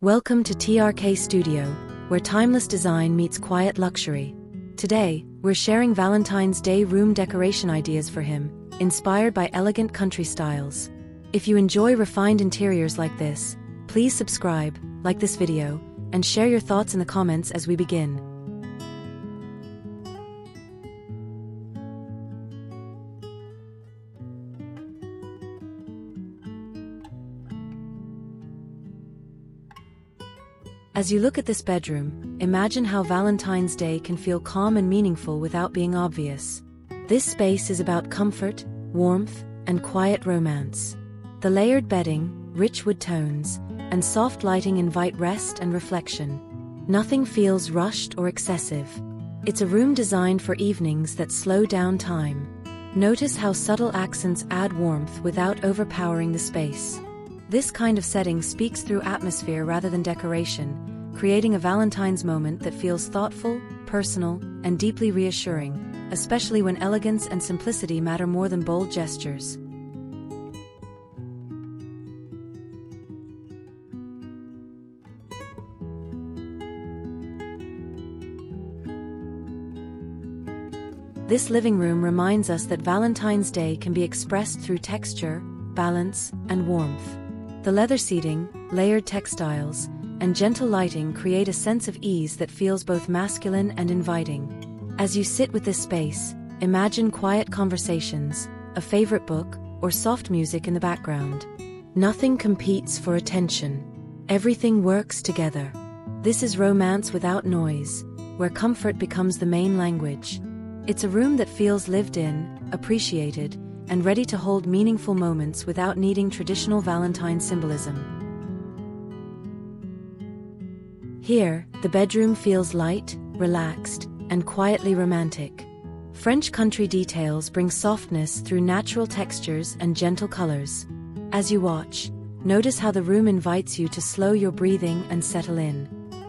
Welcome to TRK Studio, where timeless design meets quiet luxury. Today, we're sharing Valentine's Day room decoration ideas for him, inspired by elegant country styles. If you enjoy refined interiors like this, please subscribe, like this video, and share your thoughts in the comments as we begin. As you look at this bedroom, imagine how Valentine's Day can feel calm and meaningful without being obvious. This space is about comfort, warmth, and quiet romance. The layered bedding, rich wood tones, and soft lighting invite rest and reflection. Nothing feels rushed or excessive. It's a room designed for evenings that slow down time. Notice how subtle accents add warmth without overpowering the space. This kind of setting speaks through atmosphere rather than decoration, creating a Valentine's moment that feels thoughtful, personal, and deeply reassuring, especially when elegance and simplicity matter more than bold gestures. This living room reminds us that Valentine's Day can be expressed through texture, balance, and warmth. The leather seating, layered textiles, and gentle lighting create a sense of ease that feels both masculine and inviting. As you sit with this space, imagine quiet conversations, a favorite book, or soft music in the background. Nothing competes for attention. Everything works together. This is romance without noise, where comfort becomes the main language. It's a room that feels lived in, appreciated, and ready to hold meaningful moments without needing traditional Valentine symbolism. Here, the bedroom feels light, relaxed, and quietly romantic. French country details bring softness through natural textures and gentle colors. As you watch, notice how the room invites you to slow your breathing and settle in.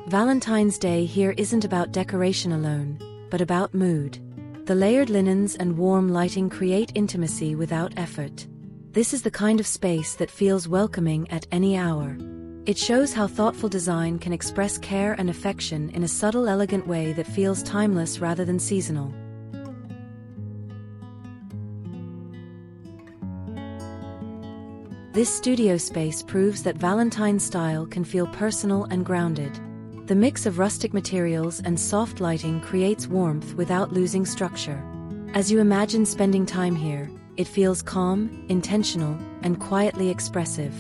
Valentine's Day here isn't about decoration alone, but about mood. The layered linens and warm lighting create intimacy without effort. This is the kind of space that feels welcoming at any hour. It shows how thoughtful design can express care and affection in a subtle, elegant way that feels timeless rather than seasonal. This studio space proves that Valentine's style can feel personal and grounded. The mix of rustic materials and soft lighting creates warmth without losing structure. As you imagine spending time here, it feels calm, intentional, and quietly expressive.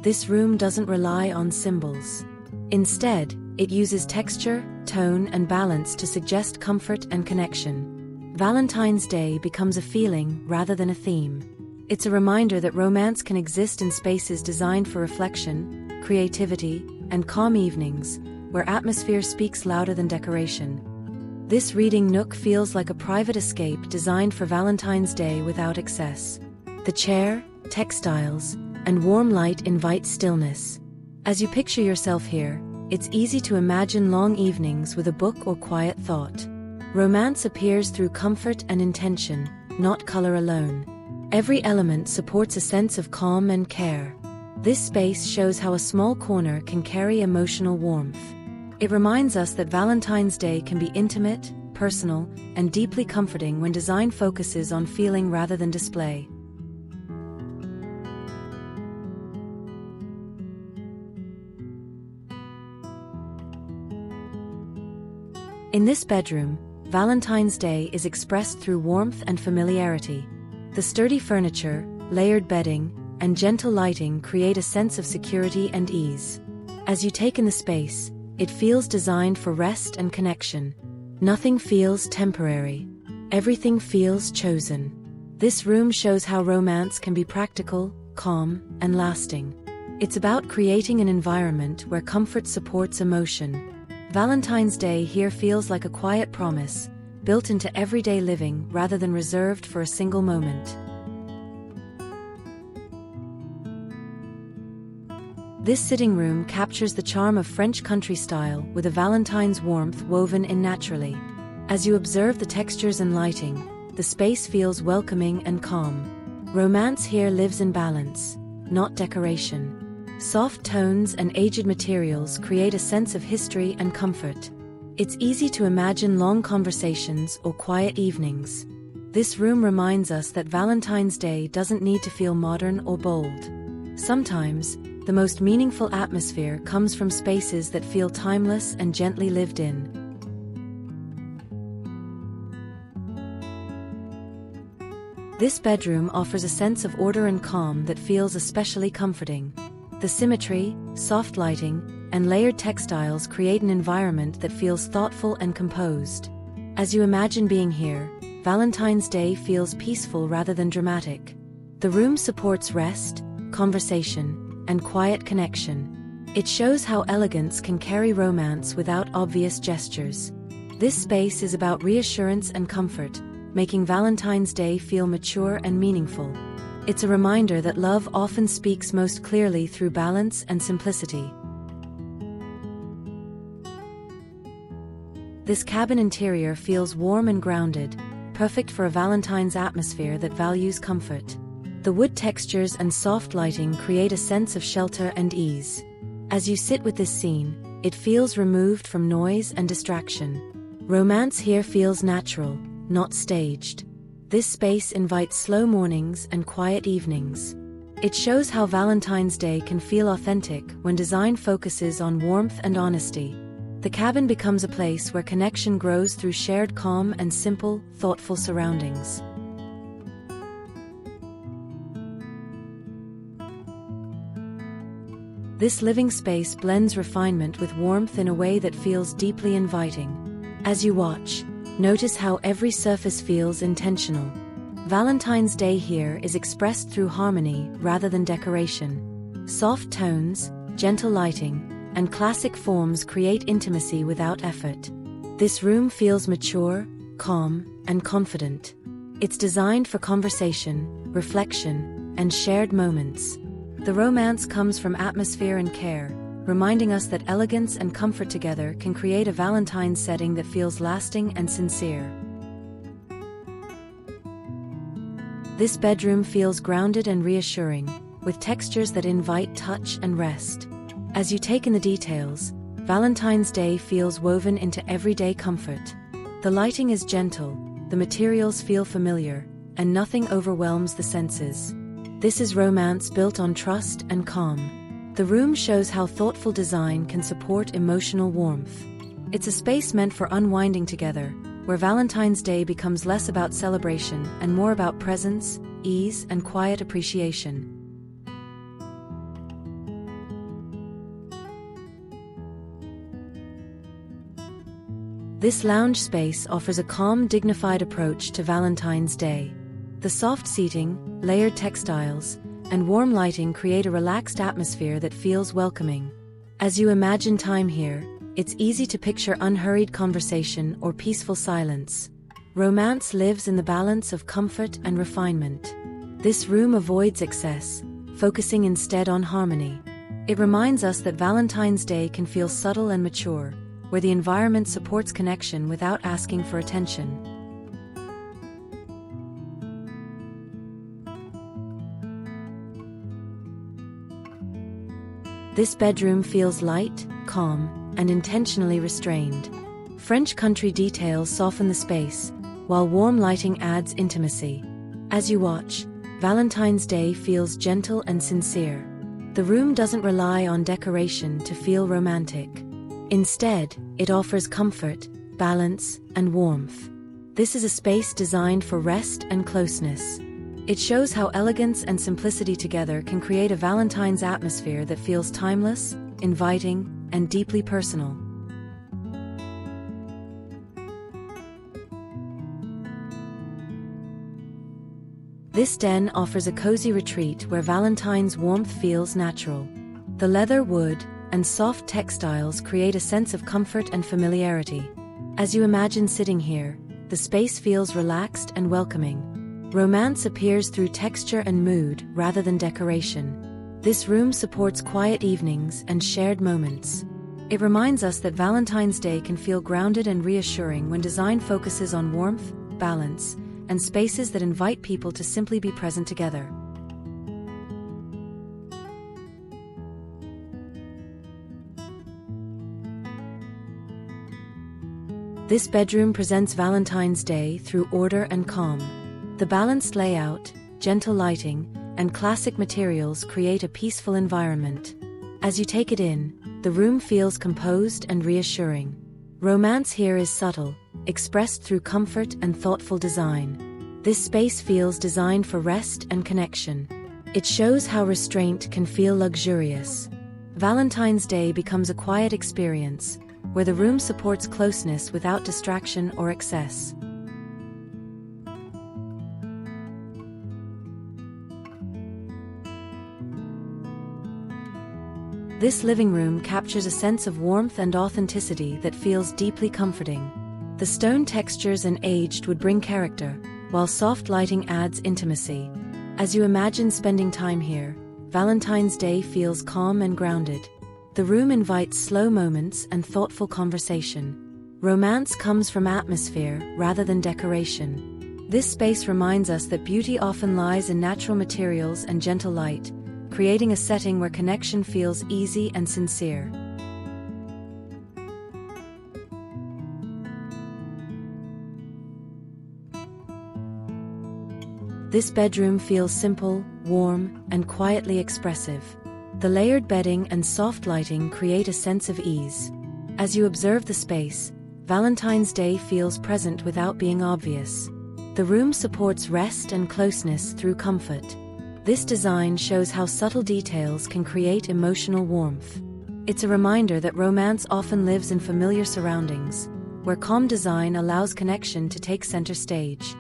This room doesn't rely on symbols. Instead, it uses texture, tone, and balance to suggest comfort and connection. Valentine's Day becomes a feeling rather than a theme. It's a reminder that romance can exist in spaces designed for reflection, creativity, and calm evenings, where atmosphere speaks louder than decoration. This reading nook feels like a private escape designed for Valentine's Day without excess. The chair, textiles, and warm light invite stillness. As you picture yourself here, it's easy to imagine long evenings with a book or quiet thought. Romance appears through comfort and intention, not color alone. Every element supports a sense of calm and care. This space shows how a small corner can carry emotional warmth. It reminds us that Valentine's Day can be intimate, personal, and deeply comforting when design focuses on feeling rather than display. In this bedroom, Valentine's Day is expressed through warmth and familiarity. The sturdy furniture, layered bedding, and gentle lighting create a sense of security and ease. As you take in the space, it feels designed for rest and connection. Nothing feels temporary. Everything feels chosen. This room shows how romance can be practical, calm, and lasting. It's about creating an environment where comfort supports emotion. Valentine's Day here feels like a quiet promise, built into everyday living rather than reserved for a single moment. This sitting room captures the charm of French country style with a Valentine's warmth woven in naturally. As you observe the textures and lighting, the space feels welcoming and calm. Romance here lives in balance, not decoration. Soft tones and aged materials create a sense of history and comfort. It's easy to imagine long conversations or quiet evenings. This room reminds us that Valentine's Day doesn't need to feel modern or bold. Sometimes, the most meaningful atmosphere comes from spaces that feel timeless and gently lived in. This bedroom offers a sense of order and calm that feels especially comforting. The symmetry, soft lighting, and layered textiles create an environment that feels thoughtful and composed. As you imagine being here, Valentine's Day feels peaceful rather than dramatic. The room supports rest, conversation, and quiet connection. It shows how elegance can carry romance without obvious gestures. This space is about reassurance and comfort, making Valentine's Day feel mature and meaningful. It's a reminder that love often speaks most clearly through balance and simplicity. This cabin interior feels warm and grounded, perfect for a Valentine's atmosphere that values comfort. The wood textures and soft lighting create a sense of shelter and ease. As you sit with this scene, it feels removed from noise and distraction. Romance here feels natural, not staged. This space invites slow mornings and quiet evenings. It shows how Valentine's Day can feel authentic when design focuses on warmth and honesty. The cabin becomes a place where connection grows through shared calm and simple, thoughtful surroundings. This living space blends refinement with warmth in a way that feels deeply inviting. As you watch, notice how every surface feels intentional. Valentine's Day here is expressed through harmony rather than decoration. Soft tones, gentle lighting, and classic forms create intimacy without effort. This room feels mature, calm, and confident. It's designed for conversation, reflection, and shared moments. The romance comes from atmosphere and care, reminding us that elegance and comfort together can create a Valentine's setting that feels lasting and sincere. This bedroom feels grounded and reassuring, with textures that invite touch and rest. As you take in the details, Valentine's Day feels woven into everyday comfort. The lighting is gentle, the materials feel familiar, and nothing overwhelms the senses. This is romance built on trust and calm. The room shows how thoughtful design can support emotional warmth. It's a space meant for unwinding together, where Valentine's Day becomes less about celebration and more about presence, ease, and quiet appreciation. This lounge space offers a calm, dignified approach to Valentine's Day. The soft seating, layered textiles, and warm lighting create a relaxed atmosphere that feels welcoming. As you imagine time here, it's easy to picture unhurried conversation or peaceful silence. Romance lives in the balance of comfort and refinement. This room avoids excess, focusing instead on harmony. It reminds us that Valentine's Day can feel subtle and mature, where the environment supports connection without asking for attention. This bedroom feels light, calm, and intentionally restrained. French country details soften the space, while warm lighting adds intimacy. As you watch, Valentine's Day feels gentle and sincere. The room doesn't rely on decoration to feel romantic. Instead, it offers comfort, balance, and warmth. This is a space designed for rest and closeness. It shows how elegance and simplicity together can create a Valentine's atmosphere that feels timeless, inviting, and deeply personal. This den offers a cozy retreat where Valentine's warmth feels natural. The leather, wood, and soft textiles create a sense of comfort and familiarity. As you imagine sitting here, the space feels relaxed and welcoming. Romance appears through texture and mood rather than decoration. This room supports quiet evenings and shared moments. It reminds us that Valentine's Day can feel grounded and reassuring when design focuses on warmth, balance, and spaces that invite people to simply be present together. This bedroom presents Valentine's Day through order and calm. The balanced layout, gentle lighting, and classic materials create a peaceful environment. As you take it in, the room feels composed and reassuring. Romance here is subtle, expressed through comfort and thoughtful design. This space feels designed for rest and connection. It shows how restraint can feel luxurious. Valentine's Day becomes a quiet experience, where the room supports closeness without distraction or excess. This living room captures a sense of warmth and authenticity that feels deeply comforting. The stone textures and aged wood bring character, while soft lighting adds intimacy. As you imagine spending time here, Valentine's Day feels calm and grounded. The room invites slow moments and thoughtful conversation. Romance comes from atmosphere rather than decoration. This space reminds us that beauty often lies in natural materials and gentle light, creating a setting where connection feels easy and sincere. This bedroom feels simple, warm, and quietly expressive. The layered bedding and soft lighting create a sense of ease. As you observe the space, Valentine's Day feels present without being obvious. The room supports rest and closeness through comfort. This design shows how subtle details can create emotional warmth. It's a reminder that romance often lives in familiar surroundings, where calm design allows connection to take center stage.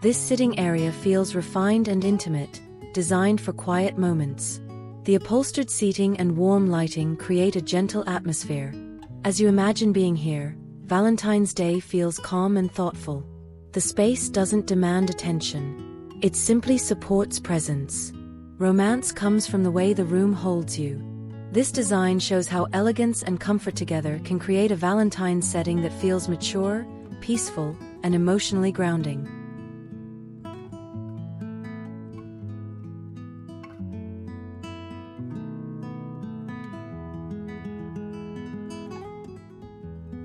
This sitting area feels refined and intimate, designed for quiet moments. The upholstered seating and warm lighting create a gentle atmosphere. As you imagine being here, Valentine's Day feels calm and thoughtful. The space doesn't demand attention. It simply supports presence. Romance comes from the way the room holds you. This design shows how elegance and comfort together can create a Valentine's setting that feels mature, peaceful, and emotionally grounding.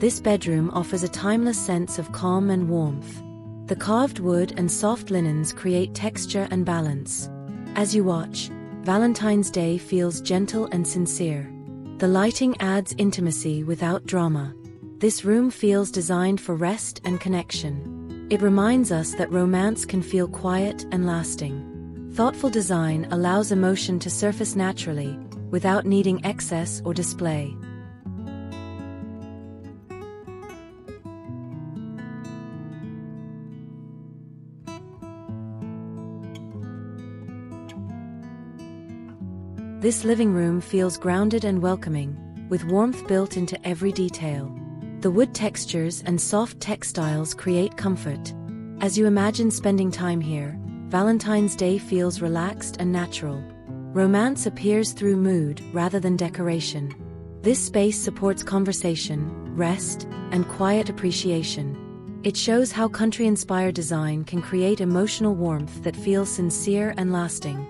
This bedroom offers a timeless sense of calm and warmth. The carved wood and soft linens create texture and balance. As you watch, Valentine's Day feels gentle and sincere. The lighting adds intimacy without drama. This room feels designed for rest and connection. It reminds us that romance can feel quiet and lasting. Thoughtful design allows emotion to surface naturally, without needing excess or display. This living room feels grounded and welcoming, with warmth built into every detail. The wood textures and soft textiles create comfort. As you imagine spending time here, Valentine's Day feels relaxed and natural. Romance appears through mood rather than decoration. This space supports conversation, rest, and quiet appreciation. It shows how country-inspired design can create emotional warmth that feels sincere and lasting.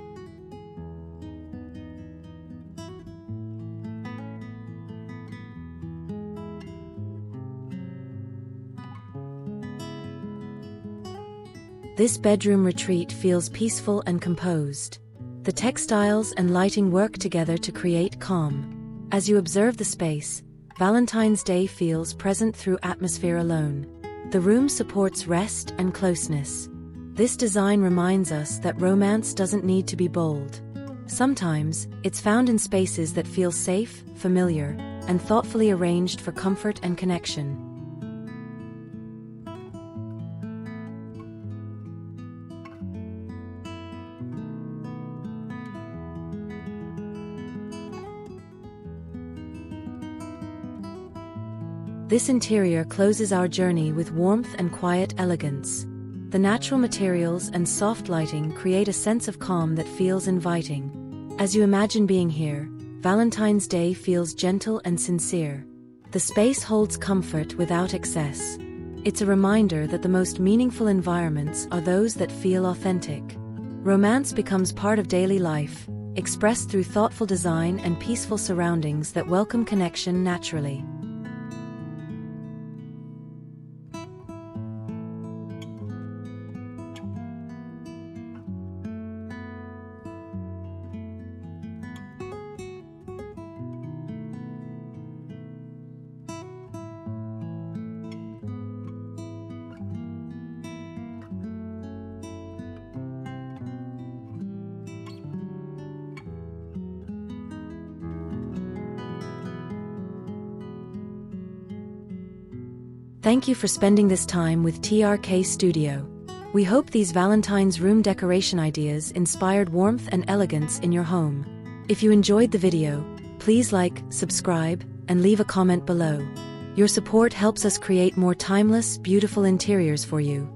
This bedroom retreat feels peaceful and composed. The textiles and lighting work together to create calm. As you observe the space, Valentine's Day feels present through atmosphere alone. The room supports rest and closeness. This design reminds us that romance doesn't need to be bold. Sometimes, it's found in spaces that feel safe, familiar, and thoughtfully arranged for comfort and connection. This interior closes our journey with warmth and quiet elegance. The natural materials and soft lighting create a sense of calm that feels inviting. As you imagine being here, Valentine's Day feels gentle and sincere. The space holds comfort without excess. It's a reminder that the most meaningful environments are those that feel authentic. Romance becomes part of daily life, expressed through thoughtful design and peaceful surroundings that welcome connection naturally. Thank you for spending this time with TRK Studio. We hope these Valentine's room decoration ideas inspired warmth and elegance in your home. If you enjoyed the video, please like, subscribe, and leave a comment below. Your support helps us create more timeless, beautiful interiors for you.